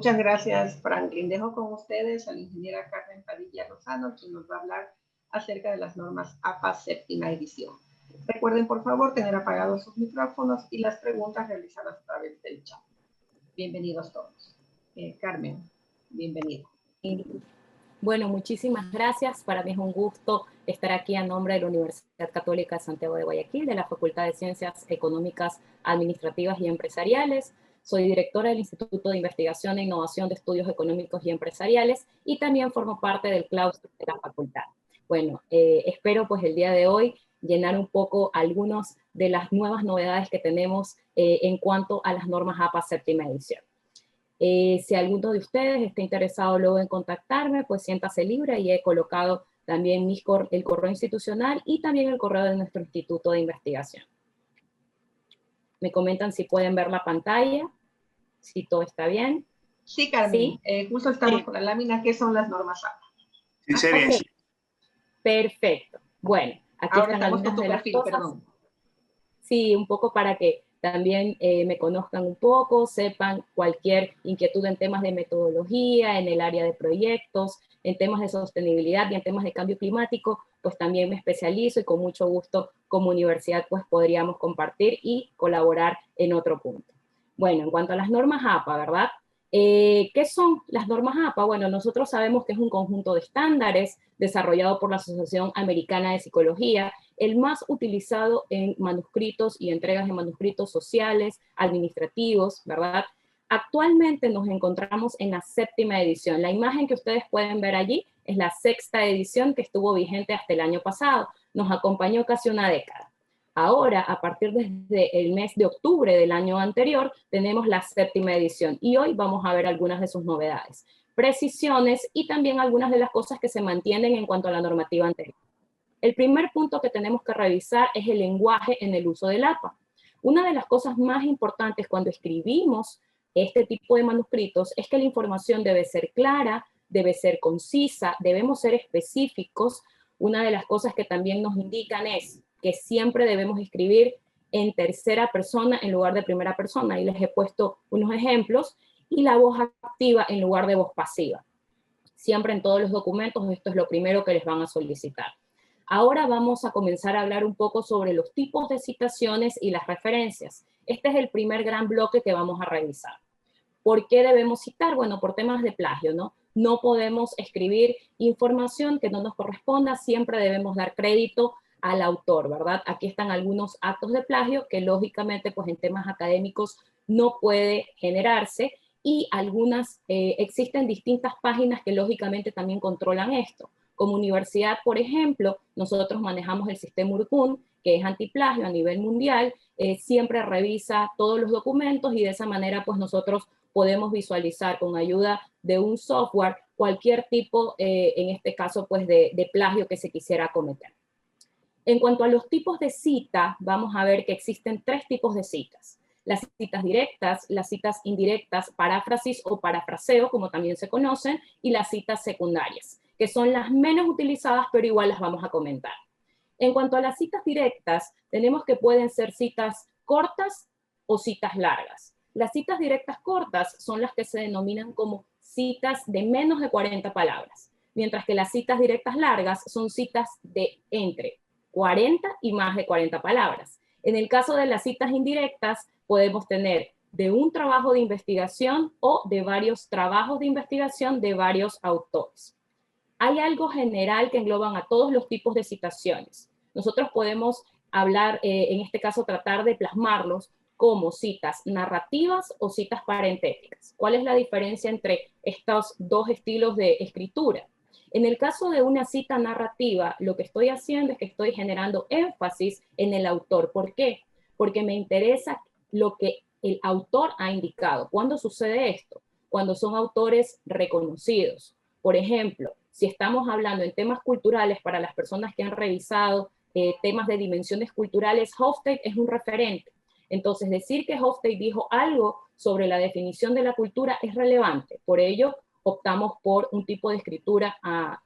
Muchas gracias, Franklin. Dejo con ustedes a la ingeniera Carmen Padilla Lozano, quien nos va a hablar acerca de las normas APA séptima edición. Recuerden, por favor, tener apagados sus micrófonos y las preguntas realizadas a través del chat. Bienvenidos todos. Carmen, bienvenida. Bueno, muchísimas gracias. Para mí es un gusto estar aquí a nombre de la Universidad Católica de Santiago de Guayaquil, de la Facultad de Ciencias Económicas, Administrativas y Empresariales. Soy directora del Instituto de Investigación e Innovación de Estudios Económicos y Empresariales y también formo parte del claustro de la facultad. Bueno, espero pues el día de hoy llenar un poco algunas de las nuevas novedades que tenemos en cuanto a las normas APA séptima edición. Si alguno de ustedes está interesado luego en contactarme, pues siéntase libre y he colocado también el correo institucional y también el correo de nuestro Instituto de Investigación. Me comentan si pueden ver la pantalla, si todo está bien. Sí, Carmen, ¿sí? Justo estamos con la lámina. ¿Qué son las normas APA? Sí, se ve. Okay. Perfecto. Bueno, aquí ahora están algunas de las cosas. Perdón. Sí, un poco para que también me conozcan un poco, sepan cualquier inquietud en temas de metodología, en el área de proyectos, en temas de sostenibilidad y en temas de cambio climático, pues también me especializo y con mucho gusto como universidad pues podríamos compartir y colaborar en otro punto. Bueno, en cuanto a las normas APA, ¿verdad? ¿Qué son las normas APA? Bueno, nosotros sabemos que es un conjunto de estándares desarrollado por la Asociación Americana de Psicología, el más utilizado en manuscritos y entregas de manuscritos sociales, administrativos, ¿verdad? Actualmente nos encontramos en la séptima edición. La imagen que ustedes pueden ver allí es la sexta edición que estuvo vigente hasta el año pasado. Nos acompañó casi una década. Ahora, a partir desde el mes de octubre del año anterior, tenemos la séptima edición y hoy vamos a ver algunas de sus novedades, precisiones y también algunas de las cosas que se mantienen en cuanto a la normativa anterior. El primer punto que tenemos que revisar es el lenguaje en el uso del APA. Una de las cosas más importantes cuando escribimos este tipo de manuscritos es que la información debe ser clara, debe ser concisa, debemos ser específicos. Una de las cosas que también nos indican es que siempre debemos escribir en tercera persona en lugar de primera persona. Ahí les he puesto unos ejemplos. Y la voz activa en lugar de voz pasiva. Siempre en todos los documentos esto es lo primero que les van a solicitar. Ahora vamos a comenzar a hablar un poco sobre los tipos de citaciones y las referencias. Este es el primer gran bloque que vamos a revisar. ¿Por qué debemos citar? Bueno, por temas de plagio, ¿no? No podemos escribir información que no nos corresponda, siempre debemos dar crédito al autor, ¿verdad? Aquí están algunos actos de plagio que lógicamente pues en temas académicos no puede generarse y existen distintas páginas que lógicamente también controlan esto. Como universidad, por ejemplo, nosotros manejamos el sistema Urcun, que es antiplagio a nivel mundial, siempre revisa todos los documentos y de esa manera pues nosotros podemos visualizar con ayuda de un software cualquier tipo, en este caso pues de plagio que se quisiera cometer. En cuanto a los tipos de cita, vamos a ver que existen tres tipos de citas. Las citas directas, las citas indirectas, paráfrasis o parafraseo, como también se conocen, y las citas secundarias, que son las menos utilizadas, pero igual las vamos a comentar. En cuanto a las citas directas, tenemos que pueden ser citas cortas o citas largas. Las citas directas cortas son las que se denominan como citas de menos de 40 palabras, mientras que las citas directas largas son citas de entre 40 y más de 40 palabras. En el caso de las citas indirectas, podemos tener de un trabajo de investigación o de varios trabajos de investigación de varios autores. Hay algo general que engloban a todos los tipos de citaciones. Nosotros podemos hablar, en este caso, tratar de plasmarlos como citas narrativas o citas parentéticas. ¿Cuál es la diferencia entre estos dos estilos de escritura? En el caso de una cita narrativa, lo que estoy haciendo es que estoy generando énfasis en el autor. ¿Por qué? Porque me interesa lo que el autor ha indicado. ¿Cuándo sucede esto? Cuando son autores reconocidos. Por ejemplo, si estamos hablando en temas culturales para las personas que han revisado temas de dimensiones culturales, Hofstede es un referente. Entonces, decir que Hofstede dijo algo sobre la definición de la cultura es relevante. Por ello, optamos por un tipo de escritura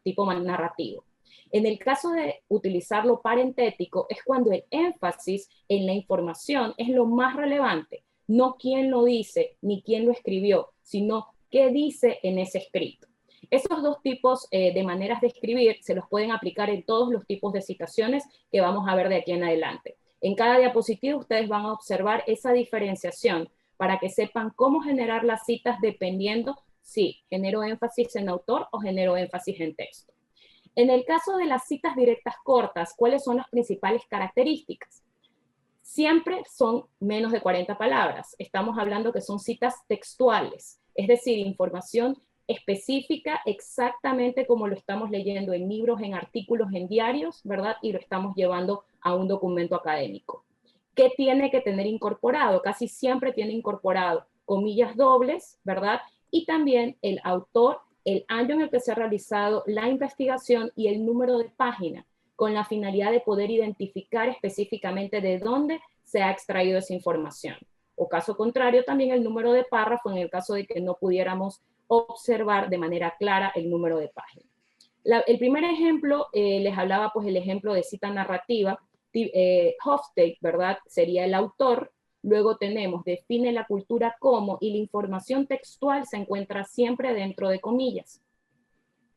tipo narrativo. En el caso de utilizarlo parentético, es cuando el énfasis en la información es lo más relevante. No quién lo dice, ni quién lo escribió, sino qué dice en ese escrito. Esos dos tipos de maneras de escribir se los pueden aplicar en todos los tipos de citaciones que vamos a ver de aquí en adelante. En cada diapositiva ustedes van a observar esa diferenciación para que sepan cómo generar las citas dependiendo si genero énfasis en autor o genero énfasis en texto. En el caso de las citas directas cortas, ¿cuáles son las principales características? Siempre son menos de 40 palabras. Estamos hablando que son citas textuales, es decir, información específica exactamente como lo estamos leyendo en libros, en artículos, en diarios, ¿verdad? Y lo estamos llevando a un documento académico. ¿Qué tiene que tener incorporado? Casi siempre tiene incorporado comillas dobles, ¿verdad? Y también el autor, el año en el que se ha realizado la investigación y el número de página, con la finalidad de poder identificar específicamente de dónde se ha extraído esa información. O caso contrario, también el número de párrafo en el caso de que no pudiéramos observar de manera clara el número de página. El primer ejemplo, les hablaba pues el ejemplo de cita narrativa, Hofstede, ¿verdad? Sería el autor. Luego tenemos, define la cultura como, y la información textual se encuentra siempre dentro de comillas.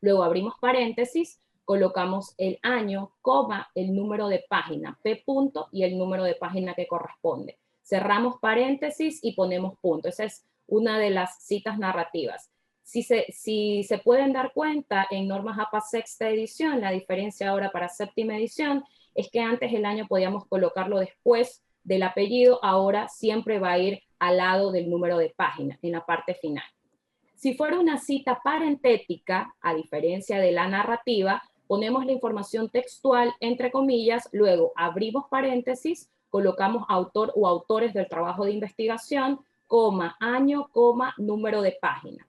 Luego abrimos paréntesis, colocamos el año, coma, el número de página, P punto, y el número de página que corresponde. Cerramos paréntesis y ponemos punto. Esa es una de las citas narrativas. Si se pueden dar cuenta, en normas APA sexta edición, la diferencia ahora para séptima edición es que antes el año podíamos colocarlo después del apellido, ahora siempre va a ir al lado del número de página, en la parte final. Si fuera una cita parentética, a diferencia de la narrativa, ponemos la información textual entre comillas, luego abrimos paréntesis, colocamos autor o autores del trabajo de investigación, coma, año, coma, número de página.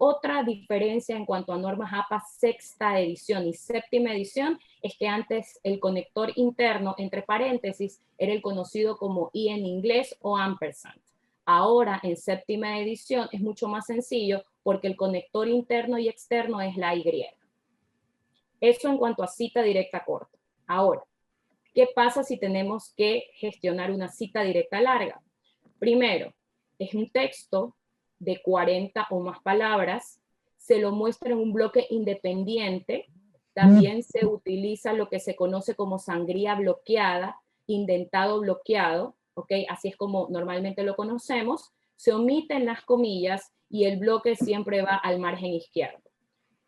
Otra diferencia en cuanto a normas APA sexta edición y séptima edición es que antes el conector interno entre paréntesis era el conocido como I en inglés o ampersand. Ahora en séptima edición es mucho más sencillo porque el conector interno y externo es la Y. Eso en cuanto a cita directa corta. Ahora, ¿qué pasa si tenemos que gestionar una cita directa larga? Primero, es un texto de 40 o más palabras, se lo muestra en un bloque independiente, también se utiliza lo que se conoce como sangría bloqueada, indentado bloqueado, ¿ok? Así es como normalmente lo conocemos, se omiten las comillas y el bloque siempre va al margen izquierdo.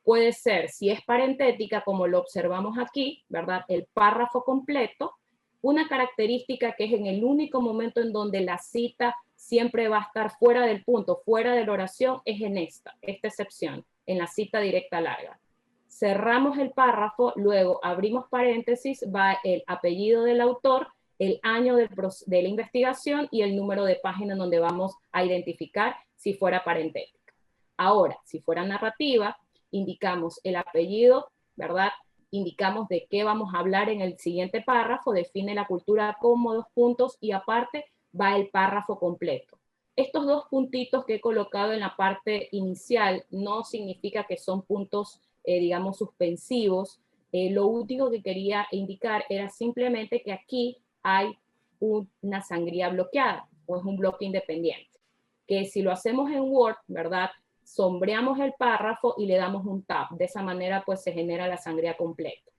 Puede ser, si es parentética, como lo observamos aquí, ¿verdad? El párrafo completo, una característica que es en el único momento en donde la cita siempre va a estar fuera del punto, fuera de la oración, es en esta excepción, en la cita directa larga. Cerramos el párrafo, luego abrimos paréntesis, va el apellido del autor, el año de la investigación y el número de página donde vamos a identificar si fuera parentética. Ahora, si fuera narrativa, indicamos el apellido, ¿verdad? Indicamos de qué vamos a hablar en el siguiente párrafo, define la cultura como 2 puntos y aparte va el párrafo completo. Estos 2 puntitos que he colocado en la parte inicial no significa que son puntos, digamos, suspensivos. Lo único que quería indicar era simplemente que aquí hay una sangría bloqueada o es un bloque independiente. Que si lo hacemos en Word, ¿verdad? Sombreamos el párrafo y le damos un tab. De esa manera, pues, se genera la sangría completa.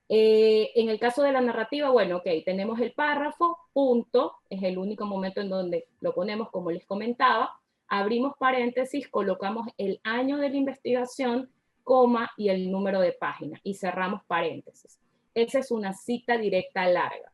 En el caso de la narrativa, bueno, ok, tenemos el párrafo, punto, es el único momento en donde lo ponemos, como les comentaba, abrimos paréntesis, colocamos el año de la investigación, coma y el número de página, y cerramos paréntesis. Esa es una cita directa larga.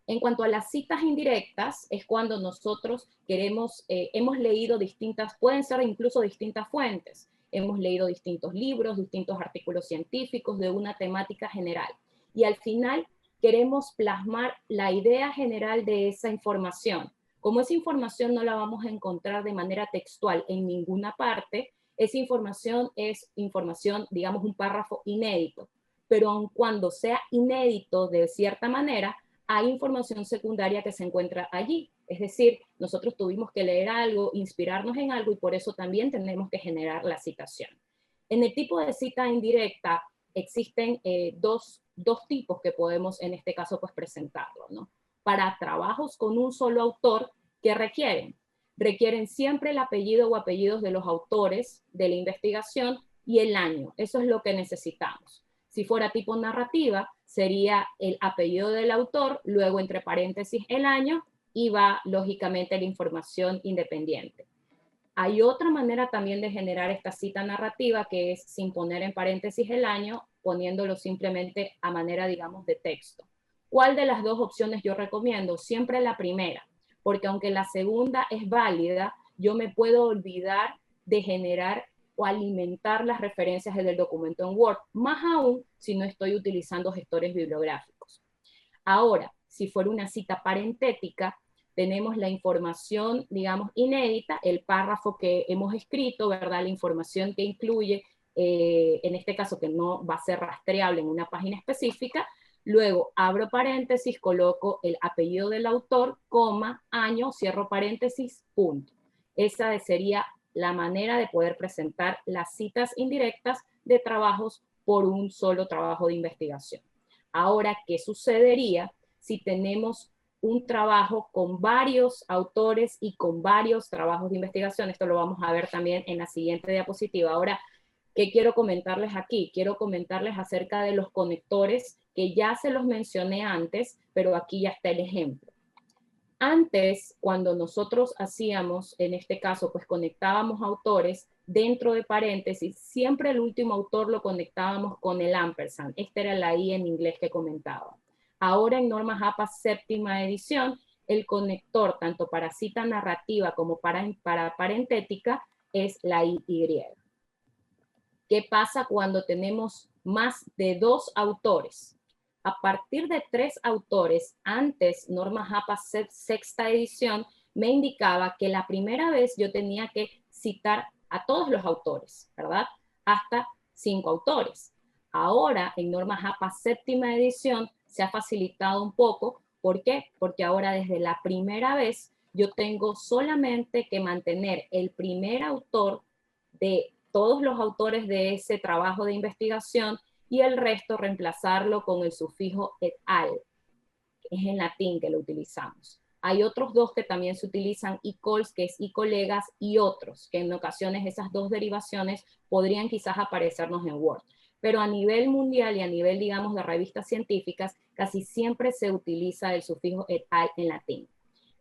En cuanto a las citas indirectas, es cuando nosotros queremos, hemos leído distintas, pueden ser incluso distintas fuentes. Hemos leído distintos libros, distintos artículos científicos de una temática general. Y al final queremos plasmar la idea general de esa información. Como esa información no la vamos a encontrar de manera textual en ninguna parte, esa información es información, digamos, un párrafo inédito. Pero aun cuando sea inédito de cierta manera, hay información secundaria que se encuentra allí. Es decir, nosotros tuvimos que leer algo, inspirarnos en algo y por eso también tenemos que generar la citación. En el tipo de cita indirecta existen dos tipos que podemos en este caso pues presentarlo, ¿no? Para trabajos con un solo autor, ¿qué requieren? requieren siempre el apellido o apellidos de los autores de la investigación y el año. Eso es lo que necesitamos. Si fuera tipo narrativa, sería el apellido del autor, luego entre paréntesis el año, y va lógicamente la información independiente. Hay otra manera también de generar esta cita narrativa, que es sin poner en paréntesis el año, poniéndolo simplemente a manera, digamos, de texto. ¿Cuál de las dos opciones yo recomiendo? Siempre la primera, porque aunque la segunda es válida, yo me puedo olvidar de generar o alimentar las referencias del documento en Word, más aún si no estoy utilizando gestores bibliográficos. Ahora, si fuera una cita parentética, tenemos la información, digamos, inédita, el párrafo que hemos escrito, ¿verdad? La información que incluye, en este caso que no va a ser rastreable en una página específica. Luego abro paréntesis, coloco el apellido del autor, coma, año, cierro paréntesis, punto. Esa sería la manera de poder presentar las citas indirectas de trabajos por un solo trabajo de investigación. Ahora, ¿qué sucedería si tenemos un trabajo con varios autores y con varios trabajos de investigación? Esto lo vamos a ver también en la siguiente diapositiva. Ahora, ¿qué quiero comentarles aquí? Quiero comentarles acerca de los conectores, que ya se los mencioné antes, pero aquí ya está el ejemplo. Antes, cuando nosotros hacíamos, en este caso, pues conectábamos autores, dentro de paréntesis, siempre el último autor lo conectábamos con el ampersand. Esta era la I en inglés que comentaba. Ahora en normas APA séptima edición, el conector, tanto para cita narrativa como para parentética, es la IY. ¿Qué pasa cuando tenemos más de 2 autores? A partir de 3 autores, antes normas APA sexta edición me indicaba que la primera vez yo tenía que citar a todos los autores, ¿verdad? Hasta 5 autores. Ahora en normas APA séptima edición se ha facilitado un poco. ¿Por qué? Porque ahora desde la primera vez yo tengo solamente que mantener el primer autor de todos los autores de ese trabajo de investigación y el resto reemplazarlo con el sufijo et al, que es en latín que lo utilizamos. Hay otros dos que también se utilizan, y cols, que es y colegas, y otros, que en ocasiones esas dos derivaciones podrían quizás aparecernos en Word. Pero a nivel mundial y a nivel, digamos, de revistas científicas, casi siempre se utiliza el sufijo et al en latín.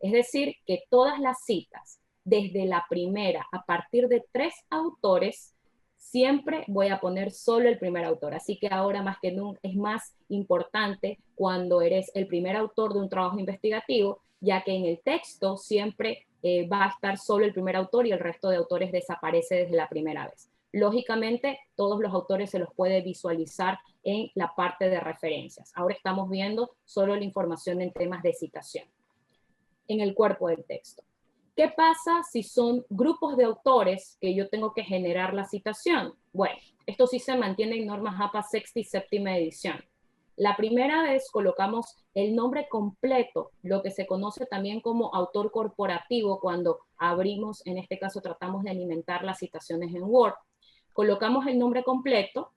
Es decir, que todas las citas, desde la primera a partir de 3 autores, siempre voy a poner solo el primer autor. Así que ahora más que nunca es más importante cuando eres el primer autor de un trabajo investigativo, ya que en el texto siempre va a estar solo el primer autor y el resto de autores desaparece desde la primera vez. Lógicamente, todos los autores se los puede visualizar en la parte de referencias. Ahora estamos viendo solo la información en temas de citación, en el cuerpo del texto. ¿Qué pasa si son grupos de autores que yo tengo que generar la citación? Bueno, esto sí se mantiene en normas APA sexta y séptima edición. La primera vez colocamos el nombre completo, lo que se conoce también como autor corporativo cuando abrimos, en este caso tratamos de alimentar las citaciones en Word. Colocamos el nombre completo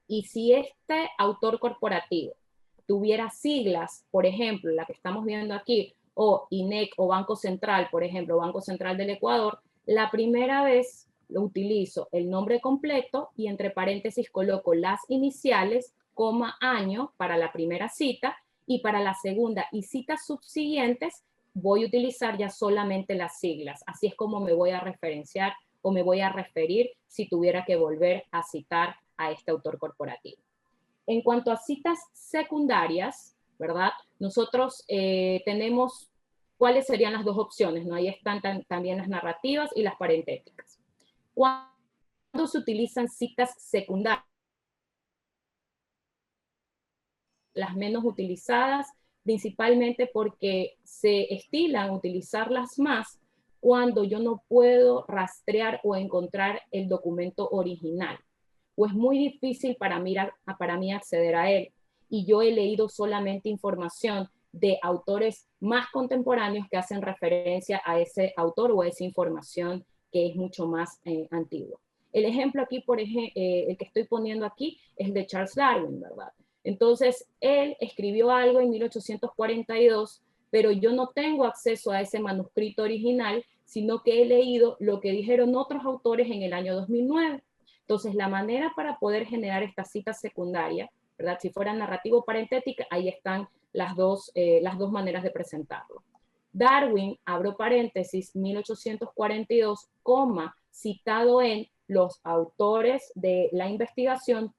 y si este autor corporativo tuviera siglas, por ejemplo, la que estamos viendo aquí, o INEC o Banco Central, por ejemplo, Banco Central del Ecuador, la primera vez lo utilizo el nombre completo y entre paréntesis coloco las iniciales, coma, año para la primera cita, y para la segunda y citas subsiguientes voy a utilizar ya solamente las siglas. Así es como me voy a referenciar o me voy a referir si tuviera que volver a citar a este autor corporativo. En cuanto a citas secundarias, ¿verdad? Nosotros tenemos cuáles serían las dos opciones, ¿no? Ahí están también las narrativas y las parentéticas. ¿Cuándo se utilizan citas secundarias? Las menos utilizadas, principalmente porque se estilan utilizarlas más cuando yo no puedo rastrear o encontrar el documento original, o es muy difícil para mí acceder a él, y yo he leído solamente información de autores más contemporáneos que hacen referencia a ese autor o a esa información que es mucho más antigua. El ejemplo aquí, por ejemplo, el que estoy poniendo aquí es de Charles Darwin, ¿verdad? Entonces, él escribió algo en 1842, pero yo no tengo acceso a ese manuscrito original sino que he leído lo que dijeron otros autores en el año 2009. Entonces, la manera para poder generar esta cita secundaria, ¿verdad? Si fuera narrativo parentética, ahí están las dos maneras de presentarlo. Darwin, abro paréntesis, 1842, citado en los autores de la investigación,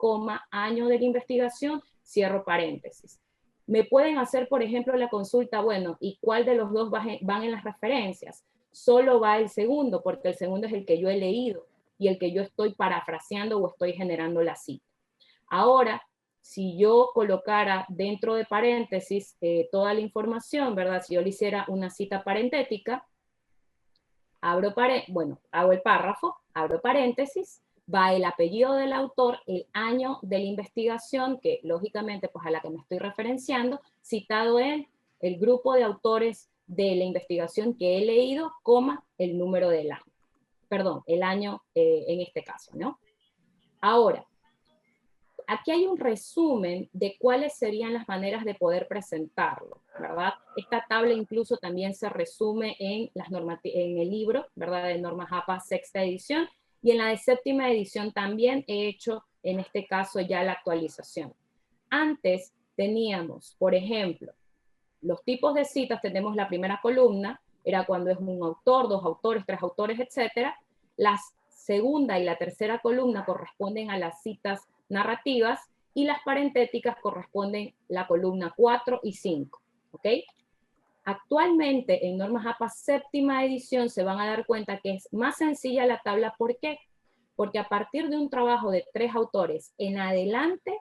año de la investigación, cierro paréntesis. Me pueden hacer, por ejemplo, la consulta, bueno, ¿y cuál de los dos van en las referencias? Solo va el segundo, porque el segundo es el que yo he leído y el que yo estoy parafraseando o estoy generando la cita. Ahora, si yo colocara dentro de paréntesis toda la información, ¿verdad? Si yo le hiciera una cita parentética, hago el párrafo, abro paréntesis, va el apellido del autor, el año de la investigación, que lógicamente pues a la que me estoy referenciando, citado en el grupo de autores de la investigación que he leído, el número del año. Perdón, el año en este caso, ¿no? Ahora, aquí hay un resumen de cuáles serían las maneras de poder presentarlo, ¿verdad? Esta tabla incluso también se resume en el libro, ¿verdad? De Normas APA sexta edición, y en la de séptima edición también he hecho, en este caso, ya la actualización. Antes teníamos, por ejemplo, los tipos de citas. Tenemos la primera columna, era cuando es un autor, dos autores, tres autores, etc. La segunda y la tercera columna corresponden a las citas narrativas y las parentéticas corresponden la columna 4 y 5, ¿ok? Actualmente en Normas APA séptima edición se van a dar cuenta que es más sencilla la tabla. ¿Por qué? Porque a partir de un trabajo de 3 autores en adelante,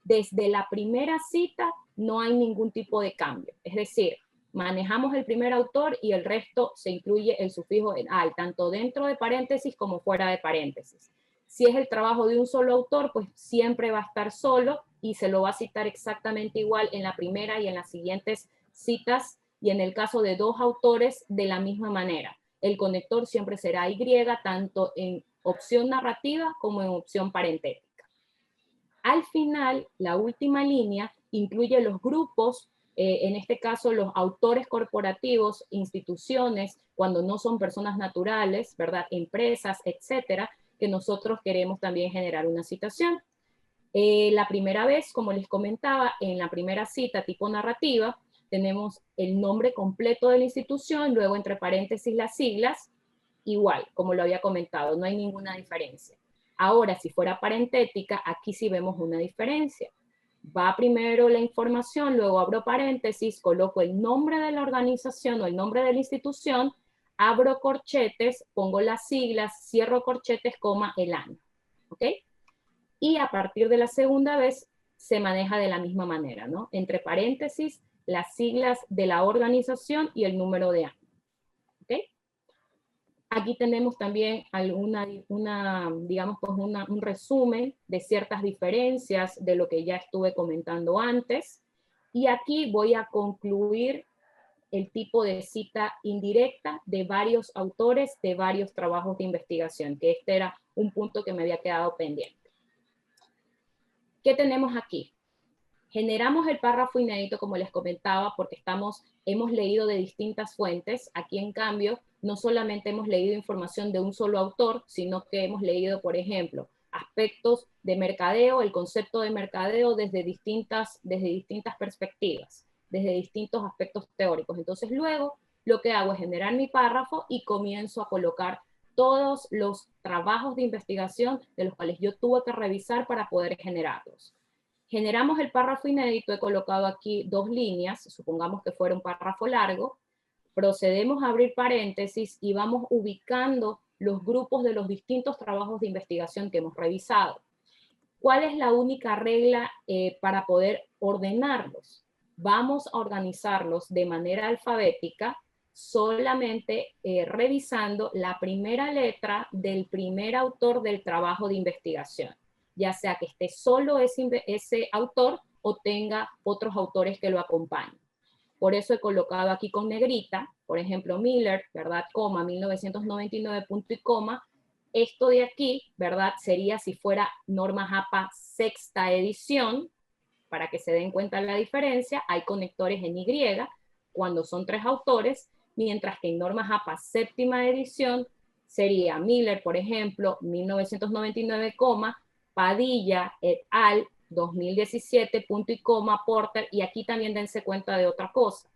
desde la primera cita no hay ningún tipo de cambio. Es decir, manejamos el primer autor y el resto se incluye el sufijo en al, tanto dentro de paréntesis como fuera de paréntesis. Si es el trabajo de un solo autor, pues siempre va a estar solo y se lo va a citar exactamente igual en la primera y en las siguientes citas, y en el caso de 2 autores de la misma manera. El conector siempre será Y, tanto en opción narrativa como en opción parentética. Al final, la última línea incluye los grupos, en este caso los autores corporativos, instituciones, cuando no son personas naturales, ¿verdad? Empresas, etcétera, que nosotros queremos también generar una citación. La primera vez, como les comentaba, en la primera cita tipo narrativa, tenemos el nombre completo de la institución, luego entre paréntesis las siglas, igual, como lo había comentado, no hay ninguna diferencia. Ahora, si fuera parentética, aquí sí vemos una diferencia. Va primero la información, luego abro paréntesis, coloco el nombre de la organización o el nombre de la institución, abro corchetes, pongo las siglas, cierro corchetes, el año. ¿Ok? Y a partir de la segunda vez se maneja de la misma manera, ¿no? Entre paréntesis, las siglas de la organización y el número de año. ¿Ok? Aquí tenemos también un resumen de ciertas diferencias de lo que ya estuve comentando antes. Y aquí voy a concluir el tipo de cita indirecta de varios autores de varios trabajos de investigación, que este era un punto que me había quedado pendiente. ¿Qué tenemos aquí? Generamos el párrafo inédito, como les comentaba, porque hemos leído de distintas fuentes. Aquí, en cambio, no solamente hemos leído información de un solo autor, sino que hemos leído, por ejemplo, aspectos de mercadeo, el concepto de mercadeo desde distintas perspectivas, desde distintos aspectos teóricos. Entonces, luego, lo que hago es generar mi párrafo y comienzo a colocar todos los trabajos de investigación de los cuales yo tuve que revisar para poder generarlos. Generamos el párrafo inédito, he colocado aquí 2 líneas, supongamos que fuera un párrafo largo, procedemos a abrir paréntesis y vamos ubicando los grupos de los distintos trabajos de investigación que hemos revisado. ¿Cuál es la única regla para poder ordenarlos? Vamos a organizarlos de manera alfabética, solamente revisando la primera letra del primer autor del trabajo de investigación, ya sea que esté solo ese autor o tenga otros autores que lo acompañen. Por eso he colocado aquí con negrita, por ejemplo, Miller, ¿verdad? 1999, punto y coma. Esto de aquí, ¿verdad? Sería si fuera Normas APA sexta edición, para que se den cuenta la diferencia. Hay conectores en Y, cuando son 3 autores, mientras que en normas APA séptima edición sería Miller, por ejemplo, 1999, Padilla et al. 2017, punto y coma, Porter, y aquí también dense cuenta de otra cosa.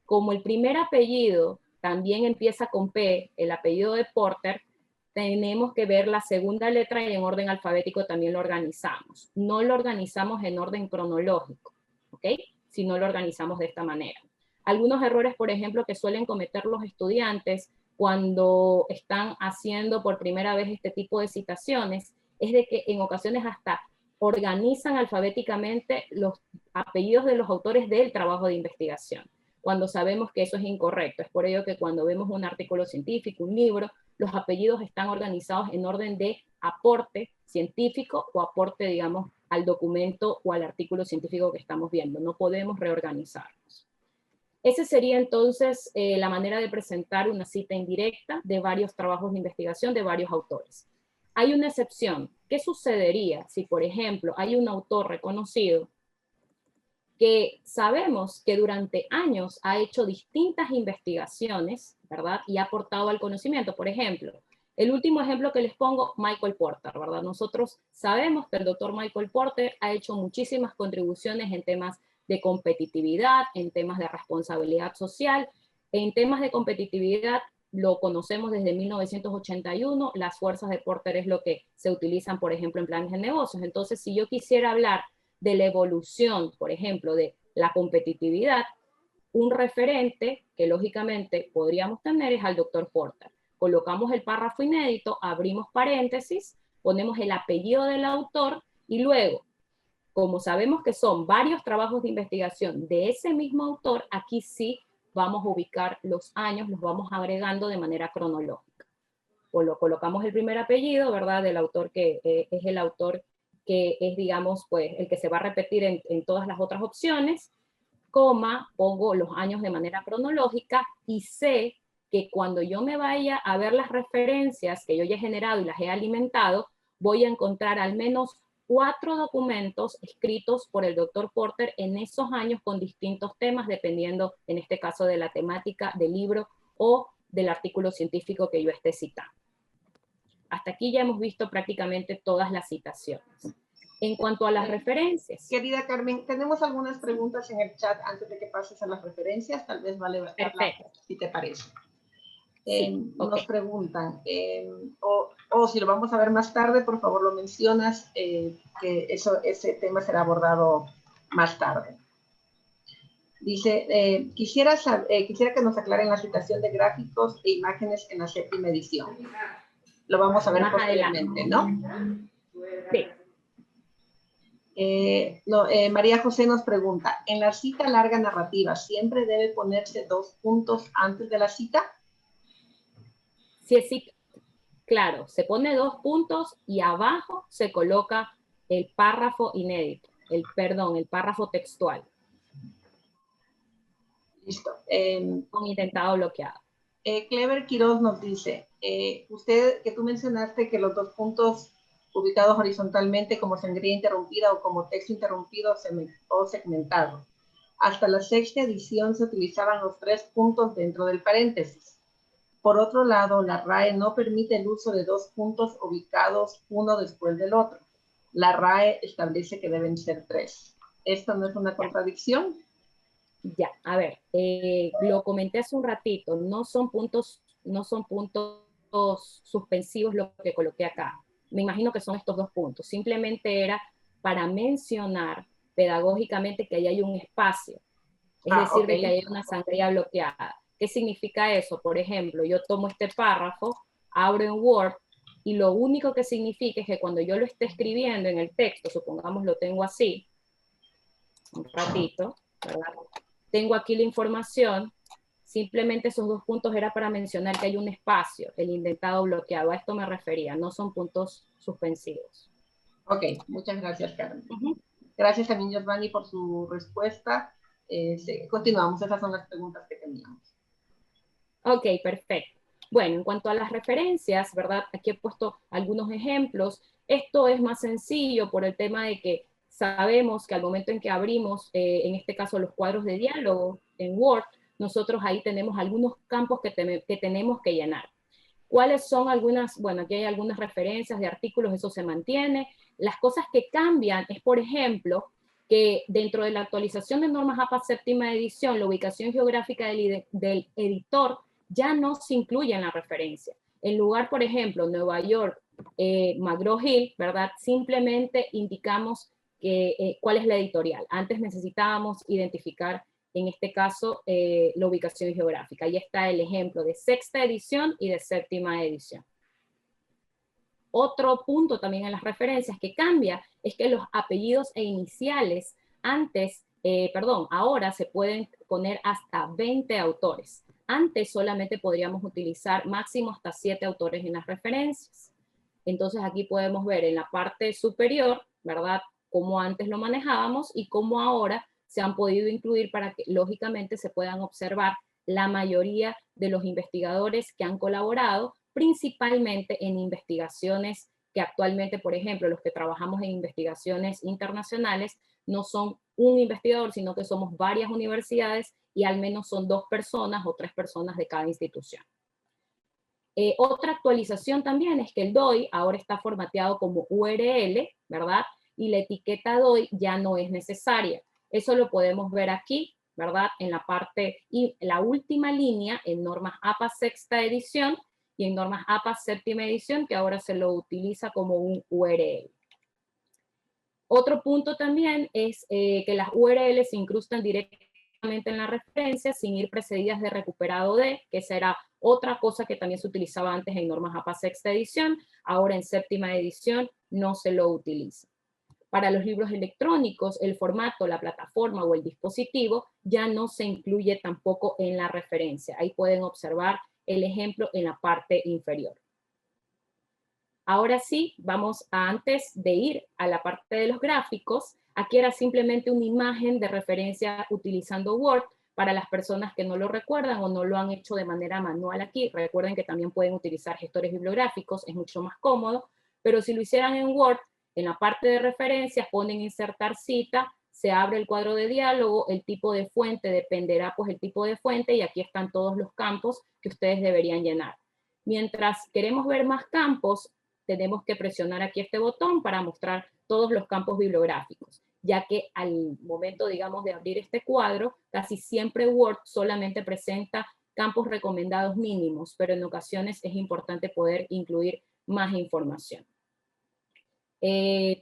Como el primer apellido también empieza con P, el apellido de Porter, tenemos que ver la segunda letra y en orden alfabético también lo organizamos. No lo organizamos en orden cronológico, ¿ok? Si no lo organizamos de esta manera. Algunos errores, por ejemplo, que suelen cometer los estudiantes cuando están haciendo por primera vez este tipo de citaciones, es de que en ocasiones hasta organizan alfabéticamente los apellidos de los autores del trabajo de investigación, cuando sabemos que eso es incorrecto. Es por ello que cuando vemos un artículo científico, un libro, los apellidos están organizados en orden de aporte científico o aporte, digamos, al documento o al artículo científico que estamos viendo. No podemos reorganizarlos. Esa sería entonces la manera de presentar una cita indirecta de varios trabajos de investigación de varios autores. Hay una excepción. ¿Qué sucedería si, por ejemplo, hay un autor reconocido que sabemos que durante años ha hecho distintas investigaciones, ¿verdad? Y ha aportado al conocimiento? Por ejemplo, el último ejemplo que les pongo, Michael Porter, ¿verdad? Nosotros sabemos que el doctor Michael Porter ha hecho muchísimas contribuciones en temas de competitividad, en temas de responsabilidad social. En temas de competitividad lo conocemos desde 1981, las fuerzas de Porter es lo que se utilizan, por ejemplo, en planes de negocios. Entonces, si yo quisiera hablar de la evolución, por ejemplo, de la competitividad, un referente que lógicamente podríamos tener es al doctor Porter. Colocamos el párrafo inédito, abrimos paréntesis, ponemos el apellido del autor y luego, como sabemos que son varios trabajos de investigación de ese mismo autor, aquí sí vamos a ubicar los años, los vamos agregando de manera cronológica. Colocamos el primer apellido, ¿verdad?, del autor que es el autor que es, digamos, pues, el que se va a repetir en todas las otras opciones, coma, pongo los años de manera cronológica y sé que cuando yo me vaya a ver las referencias que yo ya he generado y las he alimentado, voy a encontrar al menos 4 documentos escritos por el doctor Porter en esos años con distintos temas, dependiendo, en este caso, de la temática del libro o del artículo científico que yo esté citando. Hasta aquí ya hemos visto prácticamente todas las citaciones. En cuanto a las referencias. Querida Carmen, tenemos algunas preguntas en el chat antes de que pases a las referencias. Tal vez vale hablar, si te parece. Sí, nos preguntan, o si lo vamos a ver más tarde, por favor lo mencionas, que ese tema será abordado más tarde. Dice, quisiera que nos aclaren la citación de gráficos e imágenes en la séptima edición. Lo vamos a ver más posteriormente, ¿no? Sí. María José nos pregunta, ¿en la cita larga narrativa siempre debe ponerse 2 puntos antes de la cita? Sí, claro, se pone 2 puntos y abajo se coloca el párrafo inédito, el párrafo textual. Listo. Con intentado bloqueado. Clever Quiroz nos dice, que tú mencionaste que los 2 puntos ubicados horizontalmente como sangría interrumpida o como texto interrumpido o segmentado. Hasta la sexta edición se utilizaban los 3 puntos dentro del paréntesis. Por otro lado, la RAE no permite el uso de 2 puntos ubicados uno después del otro. La RAE establece que deben ser 3. ¿Esto no es una contradicción? Ya, a ver, lo comenté hace un ratito, no son puntos suspensivos lo que coloqué acá. Me imagino que son estos 2 puntos. Simplemente era para mencionar pedagógicamente que ahí hay un espacio. Es decir, de que hay una sangría bloqueada. ¿Qué significa eso? Por ejemplo, yo tomo este párrafo, abro en Word, y lo único que significa es que cuando yo lo esté escribiendo en el texto, supongamos lo tengo así, un ratito, ¿verdad? Tengo aquí la información, simplemente esos 2 puntos era para mencionar que hay un espacio, el indentado bloqueado, a esto me refería, no son puntos suspensivos. Ok, muchas gracias, Carmen. Gracias también, Giovanni, por su respuesta. Continuamos, esas son las preguntas que teníamos. Ok, perfecto. Bueno, en cuanto a las referencias, ¿verdad? Aquí he puesto algunos ejemplos. Esto es más sencillo por el tema de que sabemos que al momento en que abrimos, en este caso, los cuadros de diálogo en Word, nosotros ahí tenemos algunos campos que tenemos que llenar. ¿Cuáles son algunas? Bueno, aquí hay algunas referencias de artículos, eso se mantiene. Las cosas que cambian es, por ejemplo, que dentro de la actualización de normas APA séptima edición, la ubicación geográfica del editor ya no se incluye en la referencia. En lugar, por ejemplo, Nueva York, McGraw-Hill, ¿verdad? Simplemente indicamos cuál es la editorial. Antes necesitábamos identificar, en este caso, la ubicación geográfica. Ahí está el ejemplo de sexta edición y de séptima edición. Otro punto también en las referencias que cambia es que los apellidos e iniciales ahora se pueden poner hasta 20 autores. Antes solamente podríamos utilizar máximo hasta 7 autores en las referencias. Entonces aquí podemos ver en la parte superior, ¿verdad?, cómo antes lo manejábamos y cómo ahora se han podido incluir para que lógicamente se puedan observar la mayoría de los investigadores que han colaborado, principalmente en investigaciones que actualmente, por ejemplo, los que trabajamos en investigaciones internacionales, no son un investigador, sino que somos varias universidades y al menos son 2 personas o 3 personas de cada institución. Otra actualización también es que el DOI ahora está formateado como URL, ¿verdad? Y la etiqueta DOI ya no es necesaria. Eso lo podemos ver aquí, ¿verdad? En la parte, y la última línea en normas APA sexta edición y en normas APA séptima edición, que ahora se lo utiliza como un URL. Otro punto también es que las URL se incrustan directamente en la referencia sin ir precedidas de recuperado de, que será otra cosa que también se utilizaba antes en normas APA sexta edición, ahora en séptima edición no se lo utiliza. Para los libros electrónicos, el formato, la plataforma o el dispositivo ya no se incluye tampoco en la referencia. Ahí pueden observar el ejemplo en la parte inferior. Ahora sí, vamos antes de ir a la parte de los gráficos, aquí era simplemente una imagen de referencia utilizando Word. Para las personas que no lo recuerdan o no lo han hecho de manera manual aquí, recuerden que también pueden utilizar gestores bibliográficos, es mucho más cómodo, pero si lo hicieran en Word, en la parte de referencias ponen insertar cita, se abre el cuadro de diálogo, el tipo de fuente dependerá pues el tipo de fuente y aquí están todos los campos que ustedes deberían llenar. Mientras queremos ver más campos, tenemos que presionar aquí este botón para mostrar todos los campos bibliográficos, ya que al momento, digamos, de abrir este cuadro, casi siempre Word solamente presenta campos recomendados mínimos, pero en ocasiones es importante poder incluir más información.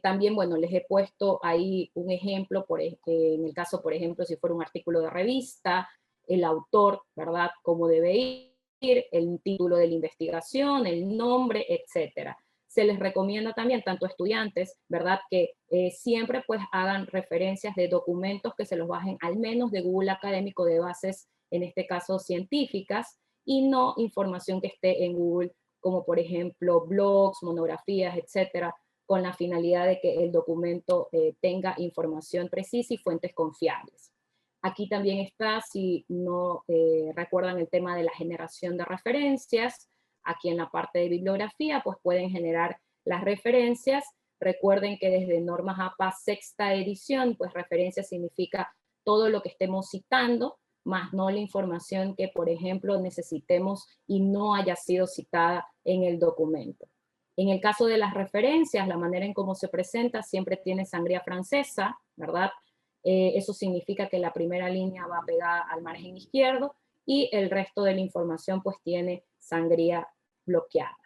También, bueno, les he puesto ahí un ejemplo, en el caso, por ejemplo, si fuera un artículo de revista, el autor, ¿verdad?, cómo debe ir, el título de la investigación, el nombre, etcétera. Se les recomienda también, tanto a estudiantes, ¿verdad?, que siempre pues hagan referencias de documentos que se los bajen al menos de Google Académico de bases, en este caso científicas, y no información que esté en Google, como por ejemplo blogs, monografías, etcétera, con la finalidad de que el documento tenga información precisa y fuentes confiables. Aquí también está, si no recuerdan el tema de la generación de referencias, aquí en la parte de bibliografía, pues pueden generar las referencias. Recuerden que desde normas APA sexta edición, pues referencia significa todo lo que estemos citando, más no la información que, por ejemplo, necesitemos y no haya sido citada en el documento. En el caso de las referencias, la manera en cómo se presenta siempre tiene sangría francesa, ¿verdad? Eso significa que la primera línea va pegada al margen izquierdo y el resto de la información pues tiene sangría bloqueada.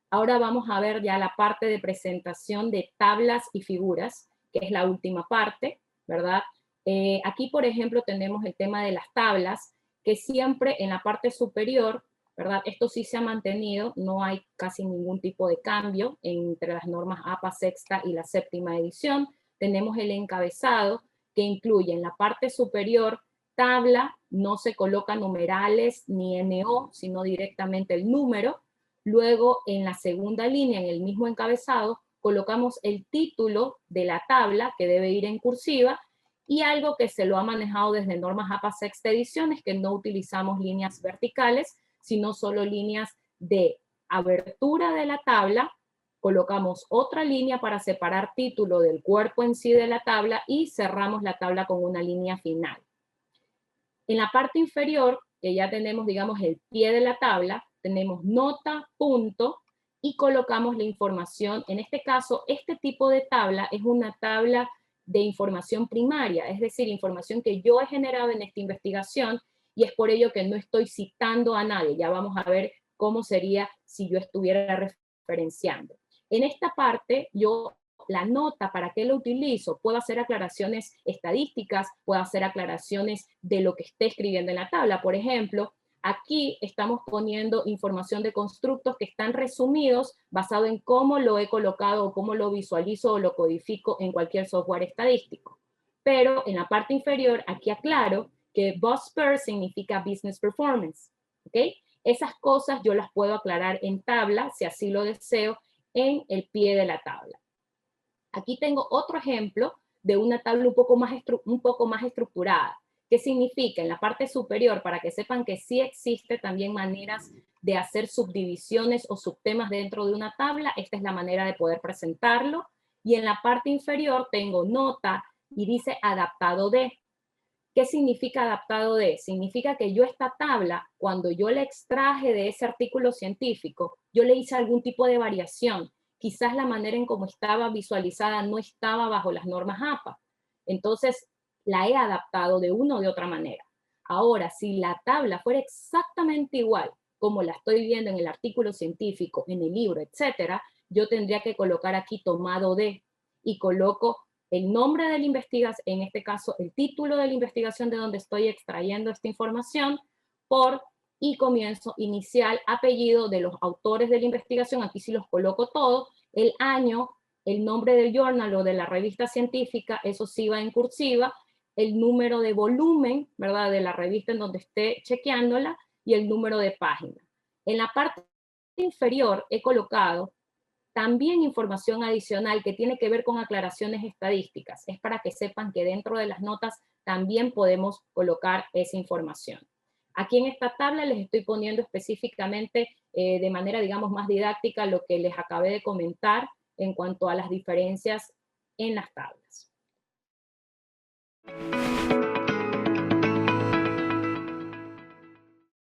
Ahora vamos a ver ya la parte de presentación de tablas y figuras, que es la última parte, ¿verdad? Aquí, por ejemplo, tenemos el tema de las tablas, que siempre en la parte superior, ¿verdad? Esto sí se ha mantenido, no hay casi ningún tipo de cambio entre las normas APA sexta y la séptima edición. Tenemos el encabezado, que incluye en la parte superior tabla, no se colocan numerales ni NO, sino directamente el número. Luego, en la segunda línea, en el mismo encabezado, colocamos el título de la tabla, que debe ir en cursiva, y algo que se lo ha manejado desde normas APA sexta edición es que no utilizamos líneas verticales, sino solo líneas de abertura de la tabla. Colocamos otra línea para separar título del cuerpo en sí de la tabla y cerramos la tabla con una línea final. En la parte inferior, que ya tenemos, digamos, el pie de la tabla, tenemos nota, punto, y colocamos la información. En este caso, este tipo de tabla es una tabla de información primaria, es decir, información que yo he generado en esta investigación, y es por ello que no estoy citando a nadie. Ya vamos a ver cómo sería si yo estuviera referenciando. En esta parte, la nota, ¿para qué lo utilizo? Puedo hacer aclaraciones estadísticas, puedo hacer aclaraciones de lo que esté escribiendo en la tabla. Por ejemplo, aquí estamos poniendo información de constructos que están resumidos basado en cómo lo he colocado o cómo lo visualizo o lo codifico en cualquier software estadístico. Pero en la parte inferior, aquí aclaro que BUZZ-PER significa Business Performance, ¿ok? Esas cosas yo las puedo aclarar en tabla, si así lo deseo, en el pie de la tabla. Aquí tengo otro ejemplo de una tabla un poco más estructurada. ¿Qué significa? En la parte superior, para que sepan que sí existe también maneras de hacer subdivisiones o subtemas dentro de una tabla, esta es la manera de poder presentarlo. Y en la parte inferior tengo nota y dice adaptado de. ¿Qué significa adaptado de? Significa que yo esta tabla, cuando yo la extraje de ese artículo científico, yo le hice algún tipo de variación. Quizás la manera en cómo estaba visualizada no estaba bajo las normas APA. Entonces, la he adaptado de una o de otra manera. Ahora, si la tabla fuera exactamente igual como la estoy viendo en el artículo científico, en el libro, etcétera, yo tendría que colocar aquí tomado de, y coloco el nombre de la investigación, en este caso el título de la investigación de donde estoy extrayendo esta información, y comienzo, inicial, apellido de los autores de la investigación, aquí sí los coloco todos, el año, el nombre del journal o de la revista científica, eso sí va en cursiva, el número de volumen, ¿verdad?, de la revista en donde esté chequeándola, y el número de página. En la parte inferior he colocado también información adicional que tiene que ver con aclaraciones estadísticas. Es para que sepan que dentro de las notas también podemos colocar esa información. Aquí en esta tabla les estoy poniendo específicamente de manera, digamos, más didáctica lo que les acabé de comentar en cuanto a las diferencias en las tablas.